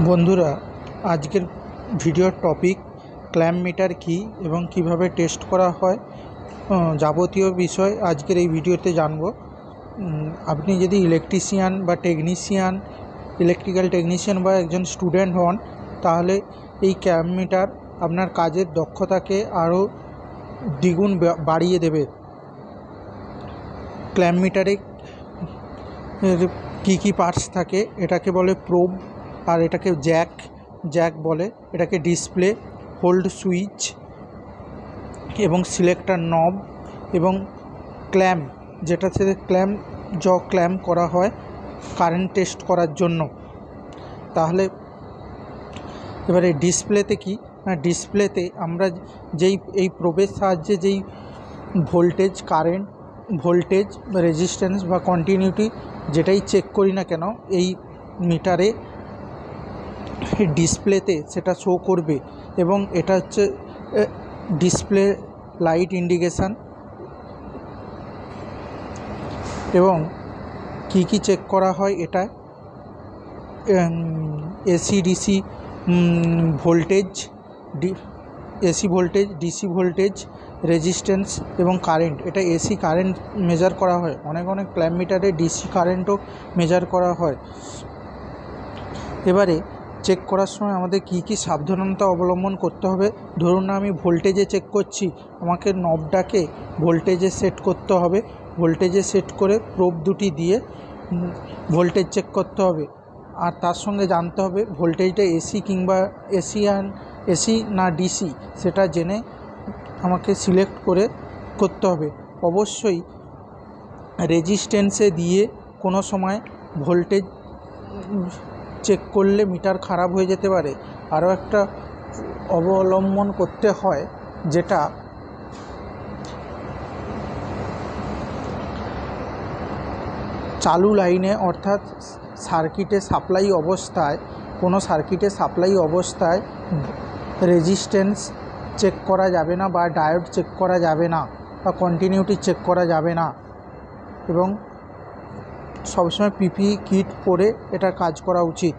বন্ধুরা, আজকের ভিডিওর টপিক ক্ল্যাম্প মিটার কী এবং কিভাবে টেস্ট করা হয় যাবতীয় বিষয় আজকের এই ভিডিওতে জানবো। আপনি যদি ইলেকট্রিশিয়ান বা টেকনিশিয়ান, ইলেকট্রিক্যাল টেকনিশিয়ান বা একজন স্টুডেন্ট হন, তাহলে এই ক্ল্যাম্প মিটার আপনার কাজের দক্ষতাকে আরও দ্বিগুণ বাড়িয়ে দেবে। ক্ল্যাম্প মিটারে কী পার্টস থাকে, এটাকে বলে প্রোব, আর এটাকে জ্যাক বলে, এটাকে ডিসপ্লে, হোল্ড সুইচ এবং সিলেক্টর নব এবং ক্ল্যাম্প, যেটা থেকে ক্ল্যাম্প করা হয় কারেন্ট টেস্ট করার জন্য। তাহলে এবারে ডিসপ্লেতে কি না, ডিসপ্লেতে আমরা এই প্রোবের সাহায্যে যেই ভোল্টেজ, রেজিস্ট্যান্স বা কন্টিনিউটি যেটাই চেক করি না কেন, এই মিটারে ডিসপ্লেতে সেটা শো করবে। এবং এটা হচ্ছে ডিসপ্লে লাইট ইন্ডিকেশান। এবং কি চেক করা হয়, এটা AC DC voltage, AC voltage, DC voltage, resistance এবং কারেন্ট। এটা এসি কারেন্ট মেজার করা হয়, অনেক ক্ল্যাম্প মিটারে ডিসি কারেন্টও মেজার করা হয়। এবারে চেক করার সময় আমাদের কি সাবধানতা অবলম্বন করতে হবে। ধরুন না, আমি ভোল্টেজে চেক করছি, আমাকে নবটাকে ভোল্টেজে সেট করতে হবে। ভোল্টেজে সেট করে প্রোব দুটি দিয়ে ভোল্টেজ চেক করতে হবে। আর তার সঙ্গে জানতে হবে ভোল্টেজটা এসি না ডিসি, সেটা জেনে আমাকে সিলেক্ট করতে হবে। অবশ্যই রেজিস্ট্যান্সে দিয়ে কোনো সময় ভোল্টেজ চেক করলে মিটার খারাপ হয়ে যেতে পারে। আরও একটা অবলম্বন করতে হয়, যেটা চালু লাইনে, অর্থাৎ কোনো সার্কিটে সাপ্লাই অবস্থায় রেজিস্ট্যান্স চেক করা যাবে না, বা ডায়োড চেক করা যাবে না, বা কন্টিনিউটি চেক করা যাবে না। এবং সবসময় পিপিই কিট পরে এটা কাজ করা উচিত।